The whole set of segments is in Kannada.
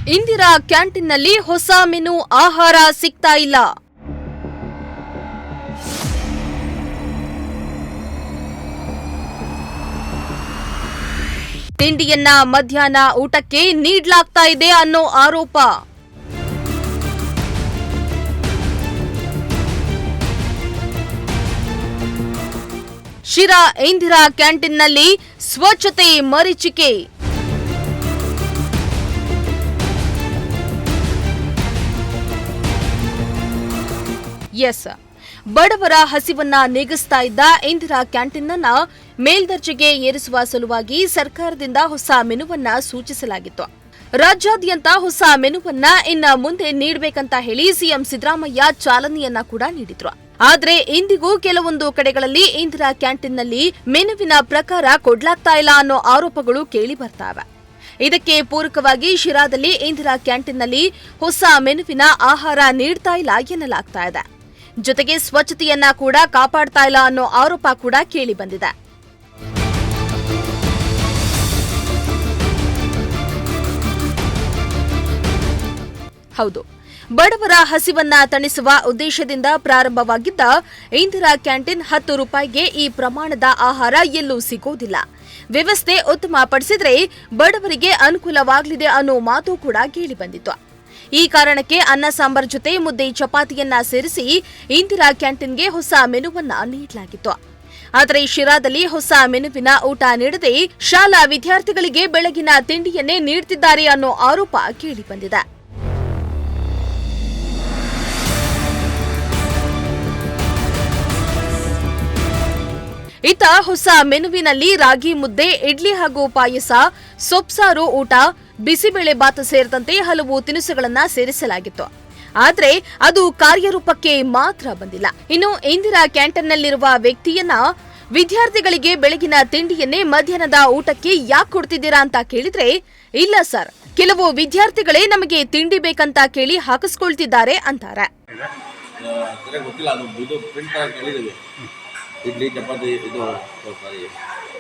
ಇಂದಿರಾ ಕ್ಯಾಂಟೀನ್ನಲ್ಲಿ ಹೊಸ ಮೆನು ಆಹಾರ ಸಿಗ್ತಾ ಇಲ್ಲ. ತಿಂಡಿಯನ್ನ ಮಧ್ಯಾಹ್ನ ಊಟಕ್ಕೆ ನೀಡಲಾಗ್ತಾ ಇದೆ ಅನ್ನೋ ಆರೋಪ. ಶಿರಾ ಇಂದಿರಾ ಕ್ಯಾಂಟೀನ್ನಲ್ಲಿ ಸ್ವಚ್ಛತೆ ಮರೀಚಿಕೆ. ಎಸ್, ಬಡವರ ಹಸಿವನ್ನ ನೀಗಿಸ್ತಾ ಇದ್ದ ಇಂದಿರಾ ಕ್ಯಾಂಟೀನ್ ಅನ್ನ ಮೇಲ್ದರ್ಜೆಗೆ ಏರಿಸುವ ಸಲುವಾಗಿ ಸರ್ಕಾರದಿಂದ ಹೊಸ ಮೆನುವನ್ನ ಸೂಚಿಸಲಾಗಿತ್ತು. ರಾಜ್ಯಾದ್ಯಂತ ಹೊಸ ಮೆನುವನ್ನ ಇನ್ನ ಮುಂದೆ ನೀಡಬೇಕಂತ ಹೇಳಿ ಸಿಎಂ ಸಿದ್ದರಾಮಯ್ಯ ಚಾಲನೆಯನ್ನ ಕೂಡ ನೀಡಿದ್ರು. ಆದ್ರೆ ಇಂದಿಗೂ ಕೆಲವೊಂದು ಕಡೆಗಳಲ್ಲಿ ಇಂದಿರಾ ಕ್ಯಾಂಟೀನ್ನಲ್ಲಿ ಮೆನುವಿನ ಪ್ರಕಾರ ಕೊಡ್ಲಾಗ್ತಾ ಇಲ್ಲ ಅನ್ನೋ ಆರೋಪಗಳು ಕೇಳಿ ಬರ್ತಾವೆ. ಇದಕ್ಕೆ ಪೂರಕವಾಗಿ ಶಿರಾದಲ್ಲಿ ಇಂದಿರಾ ಕ್ಯಾಂಟೀನ್ನಲ್ಲಿ ಹೊಸ ಮೆನುವಿನ ಆಹಾರ ನೀಡ್ತಾ ಇಲ್ಲ ಎನ್ನಲಾಗ್ತಾ ಇದೆ. ಜೊತೆಗೆ ಸ್ವಚ್ಛತೆಯನ್ನ ಕೂಡ ಕಾಪಾಡ್ತಾ ಇಲ್ಲ ಅನ್ನೋ ಆರೋಪ ಕೂಡ ಕೇಳಿ ಬಂದಿದೆ. ಹೌದು, ಬಡವರ ಹಸಿವನ್ನ ತಣಿಸುವ ಉದ್ದೇಶದಿಂದ ಪ್ರಾರಂಭವಾಗಿದ್ದ ಇಂದಿರಾ ಕ್ಯಾಂಟೀನ್ 10 ರೂಪಾಯಿಗೆ ಈ ಪ್ರಮಾಣದ ಆಹಾರ ಎಲ್ಲೂ ಸಿಗೋದಿಲ್ಲ. ವ್ಯವಸ್ಥೆ ಉತ್ತಮಪಡಿಸಿದ್ರೆ ಬಡವರಿಗೆ ಅನುಕೂಲವಾಗಲಿದೆ ಅನ್ನೋ ಮಾತು ಕೂಡ ಕೇಳಿ ಬಂದಿತ್ತು. ಈ ಕಾರಣಕ್ಕೆ ಅನ್ನ ಸಾಂಬಾರ್ ಜೊತೆ ಮುದ್ದೆ ಚಪಾತಿಯನ್ನ ಸೇರಿಸಿ ಇಂದಿರಾ ಕ್ಯಾಂಟೀನ್ಗೆ ಹೊಸ ಮೆನುವನ್ನ ನೀಡಲಾಗಿತ್ತು. ಆದರೆ ಶಿರಾದಲ್ಲಿ ಹೊಸ ಮೆನುವಿನ ಊಟ ನೀಡದೆ ಶಾಲಾ ವಿದ್ಯಾರ್ಥಿಗಳಿಗೆ ಬೆಳಗಿನ ತಿಂಡಿಯನ್ನೇ ನೀಡುತ್ತಿದ್ದಾರೆ ಅನ್ನೋ ಆರೋಪ ಕೇಳಿ ಬಂದಿದೆ. ಇತ್ತ ಹೊಸ ಮೆನುವಿನಲ್ಲಿ ರಾಗಿ ಮುದ್ದೆ, ಇಡ್ಲಿ ಹಾಗೂ ಪಾಯಸ, ಸೊಪ್ಸಾರು ಊಟ, ಬಿಸಿಬೇಳೆ ಬಾತ್ ಸೇರಿದಂತೆ ಹಲವು ತಿನಿಸುಗಳನ್ನ ಸೇರಿಸಲಾಗಿತ್ತು. ಆದರೆ ಅದು ಕಾರ್ಯರೂಪಕ್ಕೆ ಮಾತ್ರ ಬಂದಿಲ್ಲ. ಇನ್ನು ಇಂದಿರಾ ಕ್ಯಾಂಟೀನ್ನಲ್ಲಿರುವ ವ್ಯಕ್ತಿಯನ್ನ ವಿದ್ಯಾರ್ಥಿಗಳಿಗೆ ಬೆಳಗಿನ ತಿಂಡಿಯನ್ನೇ ಮಧ್ಯಾಹ್ನದ ಊಟಕ್ಕೆ ಯಾಕೆ ಕೊಡ್ತಿದ್ದೀರಾ ಅಂತ ಕೇಳಿದ್ರೆ, ಇಲ್ಲ ಸರ್, ಕೆಲವು ವಿದ್ಯಾರ್ಥಿಗಳೇ ನಮಗೆ ತಿಂಡಿ ಬೇಕಂತ ಕೇಳಿ ಹಾಕಿಸ್ಕೊಳ್ತಿದ್ದಾರೆ ಅಂತಾರೆ. ಇಡ್ಲಿ ಚಪಾತಿ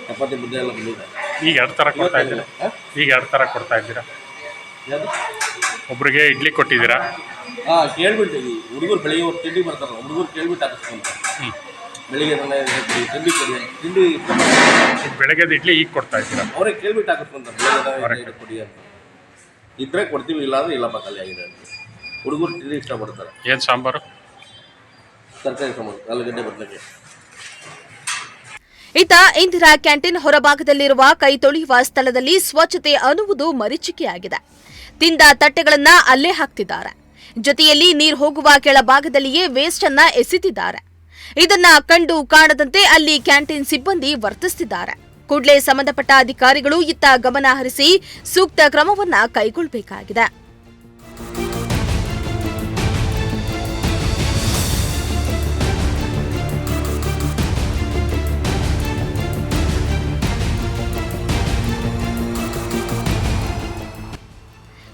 ಚಪಾತಿ ಮುದ್ದೆ ಎಲ್ಲ ಬಂದಿದೆ. ಈಗ ಎರಡು ಥರ ಕೊಡ್ತಾ ಇದ್ದೀರಾ. ಒಬ್ರಿಗೆ ಇಡ್ಲಿ ಕೊಟ್ಟಿದ್ದೀರಾ? ಕೇಳ್ಬಿಡ್ತೀವಿ. ಹುಡುಗರು ಬೆಳಿಗ್ಗೆ ಒಂದು ತಿಂಡಿ ಬರ್ತಾರೆ, ಹುಡುಗರು ಕೇಳ್ಬಿಟ್ಟು ಹಾಕಿಸ್ಕೊಂತ ಬೆಳಿಗ್ಗೆ ತಿಂಡಿ ಕೊಡಿ, ತಿಂಡಿ ಬೆಳಗ್ಗೆದ ಇಡ್ಲಿ ಈಗ ಕೊಡ್ತಾ ಇದ್ದೀರಾ? ಅವರೇ ಕೇಳ್ಬಿಟ್ಟು ಹಾಕಿಸ್ಕೊಂತಾರೆ ಕೊಡಿ ಅಂತ. ಇದ್ರೆ ಕೊಡ್ತೀವಿ, ಇಲ್ಲ ಅಂದ್ರೆ ಇಲ್ಲಪ್ಪ ಖಾಲಿ ಆಗಿದೆ ಅಂತ. ಹುಡುಗರು ತಿಂಡಿ ಇಷ್ಟಪಡ್ತಾರೆ. ಏನು ಸಾಂಬಾರು? ತರಕಾರಿ ಸಾಂಬಾರು, ಆಲೂಗಡ್ಡೆ ಬದನೆಕಾಯಿ. ಇತ್ತ ಇಂದಿರಾ ಕ್ಯಾಂಟೀನ್ ಹೊರಭಾಗದಲ್ಲಿರುವ ಕೈ ತೊಳೆಯುವ ಸ್ಥಳದಲ್ಲಿ ಸ್ವಚ್ಛತೆ ಅನ್ನುವುದು ಮರೀಚಿಕೆಯಾಗಿದೆ. ತಿಂದ ತಟ್ಟೆಗಳನ್ನ ಅಲ್ಲೇ ಹಾಕ್ತಿದ್ದಾರೆ. ಜೊತೆಯಲ್ಲಿ ನೀರು ಹೋಗುವ ಕೆಳಭಾಗದಲ್ಲಿಯೇ ವೇಸ್ಟ್ ಅನ್ನ ಎಸೆದಿದ್ದಾರೆ. ಇದನ್ನ ಕಂಡು ಕಾಣದಂತೆ ಅಲ್ಲಿ ಕ್ಯಾಂಟೀನ್ ಸಿಬ್ಬಂದಿ ವರ್ತಿಸುತ್ತಿದ್ದಾರೆ. ಕೂಡಲೇ ಸಂಬಂಧಪಟ್ಟ ಅಧಿಕಾರಿಗಳು ಇತ್ತ ಗಮನ ಹರಿಸಿ ಸೂಕ್ತ ಕ್ರಮವನ್ನ ಕೈಗೊಳ್ಳಬೇಕಾಗಿದೆ.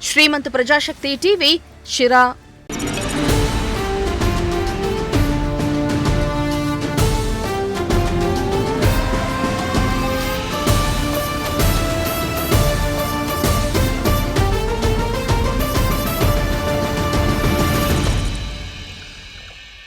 ಶ್ರೀಮಂತ ಪ್ರಜಾಶಕ್ತಿ ಟಿವಿ, ಶಿರಾ.